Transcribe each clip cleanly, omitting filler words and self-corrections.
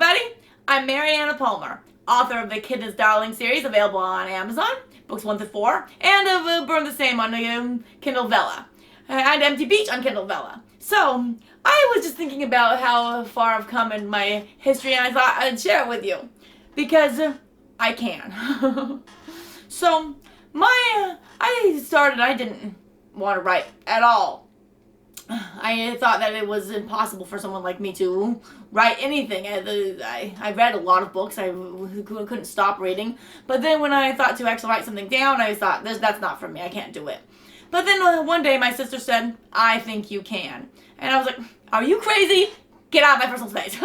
everybody. I'm Mariana Palmer, author of the Kidna's Darling series, available on Amazon, books 1 to 4, and of Burn the Same on Kindle Vella, and Empty Beach on Kindle Vella. So, I was just thinking about how far I've come in my history, and I thought I'd share it with you, because I can. So, I didn't want to write at all. I thought that it was impossible for someone like me to write anything. I read a lot of books. I couldn't stop reading. But then when I thought to actually write something down, I thought, that's not for me. I can't do it. But then one day my sister said, I think you can. And I was like, are you crazy? Get out of my personal space.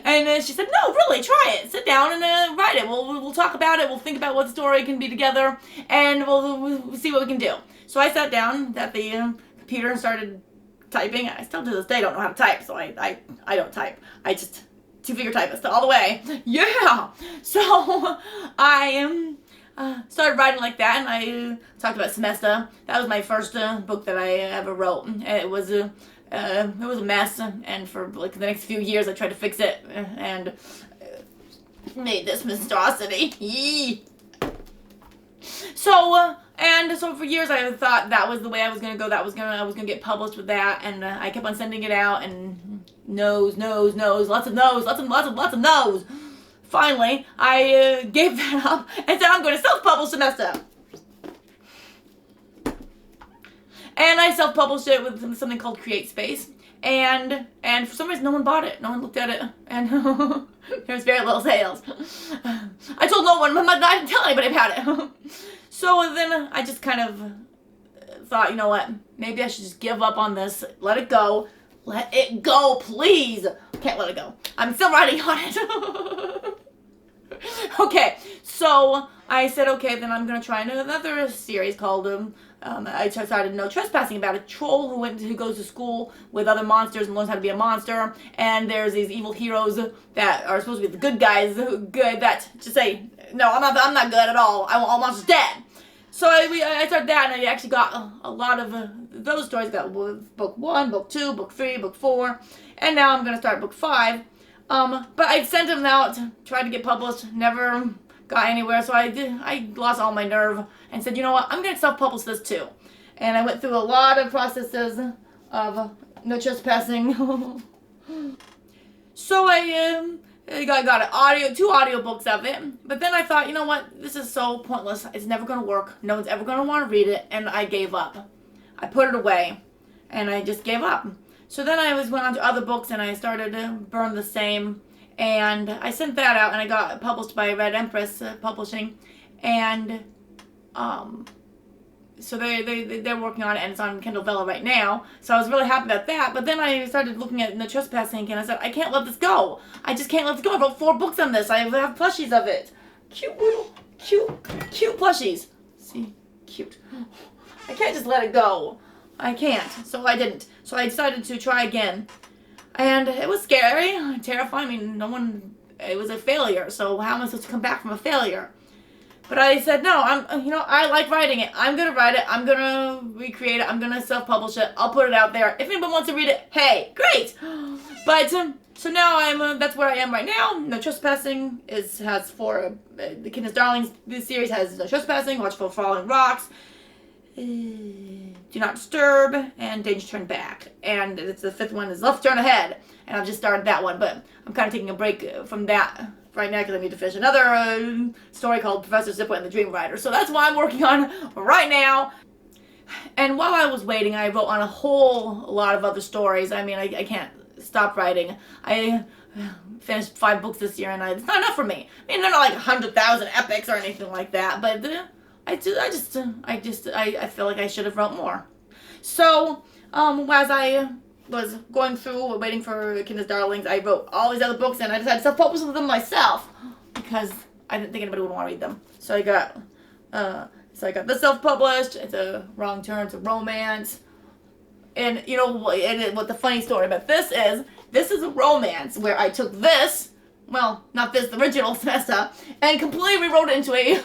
And she said, no, really, try it. Sit down and write it. We'll talk about it. We'll think about what the story can be together. And we'll see what we can do. So I sat down at the computer and started typing. I still to this day don't know how to type, so I don't type. I just two-finger typist all the way. Yeah! So I started writing like that, and I talked about Semesta. That was my first book that I ever wrote. It was a mess, and for like the next few years I tried to fix it, and made this monstrosity. Yee. So for years I thought that was the way I was gonna go. I was gonna get published with that, and I kept on sending it out, and no's, lots of no's. Finally, I gave that up and said I'm going to self-publish Semesta. And I self-published it with something called Create Space, and for some reason no one bought it. No one looked at it, and there was very little sales. I told no one. I didn't tell anybody about it. So then I just kind of thought, you know what? Maybe I should just give up on this. Let it go. Let it go, please. Can't let it go. I'm still writing on it. Okay, so I said, okay, then I'm going to try another series called, I started No Trespassing, about a troll who goes to school with other monsters and learns how to be a monster, and there's these evil heroes that are supposed to be the good guys, that just say, no, I'm not good at all, I want all monsters dead. So I started that, and I actually got a lot of those stories. Got book 1, book 2, book 3, book 4, and now I'm going to start book 5. But I sent them out, tried to get published, never got anywhere, so I lost all my nerve and said, you know what, I'm going to self-publish this too. And I went through a lot of processes of no trespassing. So I got 2 audiobooks of it, but then I thought, you know what, this is so pointless, it's never going to work, no one's ever going to want to read it, and I gave up. I put it away, and I just gave up. So then I went on to other books, and I started to Burn the Same, and I sent that out, and I got published by Red Empress Publishing, and so they're working on it, and it's on Kindle Vella right now, so I was really happy about that. But then I started looking at No Trespassing, and I said, I can't let this go. I just can't let this go. I wrote 4 books on this. I have plushies of it. Cute little, cute plushies. See? Cute. I can't just let it go. I can't. So I didn't. So I decided to try again. And it was scary, terrifying. I mean, it was a failure, so how am I supposed to come back from a failure? But I said, no, I like writing it. I'm going to write it. I'm going to recreate it. I'm going to self-publish it. I'll put it out there. If anyone wants to read it, hey, great. But, so now that's where I am right now. No Trespassing has 4, the Kidna's Darlings, this series has No Trespassing, Watchful Falling Rocks, Do Not Disturb, and Danger Turn Back. And it's the 5th one is Left Turn Ahead. And I've just started that one, but I'm kind of taking a break from that right now because I need to finish another story called Professor Zippo and the Dream Rider. So that's what I'm working on right now. And while I was waiting, I wrote on a whole lot of other stories. I mean, I can't stop writing. I finished 5 books this year, and it's not enough for me. I mean, they're not like 100,000 epics or anything like that, but I feel like I should have wrote more. So, as I was going through, waiting for Kidna's Darlings, I wrote all these other books, and I decided to self-publish them myself because I didn't think anybody would want to read them. So I got this self-published. It's a Wrong Turn. It's a romance, and you know what the funny story about this is a romance where I took this, well, not this, the original Semesta, and completely rewrote it into a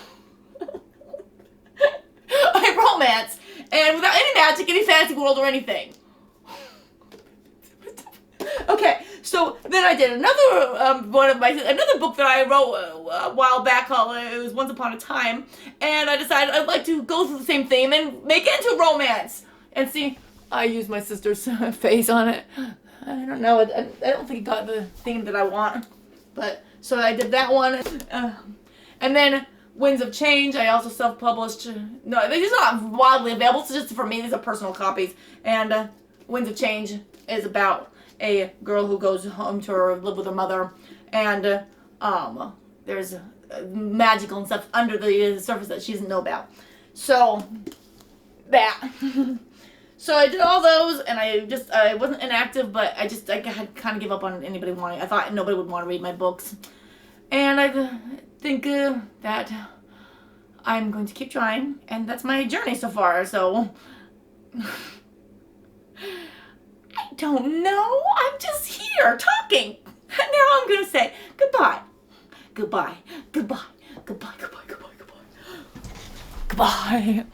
romance, and without any magic, any fantasy world or anything. Okay, So then I did another another book that I wrote a while back called it was Once Upon a Time, and I decided I'd like to go through the same theme and make it into romance. And see, I used my sister's face on it. I don't know. I don't think it got the theme that I want, but so I did that one, and then Winds of Change. I also self-published. No, these are not widely available. It's just for me. These are personal copies, and Winds of Change is about a girl who goes home to live with her mother, and there's magical and stuff under the surface that she doesn't know about. So that. So I did all those, and I wasn't inactive, but I had kind of give up on anybody wanting. I thought nobody would want to read my books, and I think that I'm going to keep trying, and that's my journey so far. So I don't know. I'm just here talking. And now I'm gonna say goodbye, goodbye, goodbye, goodbye, goodbye, goodbye, goodbye, goodbye.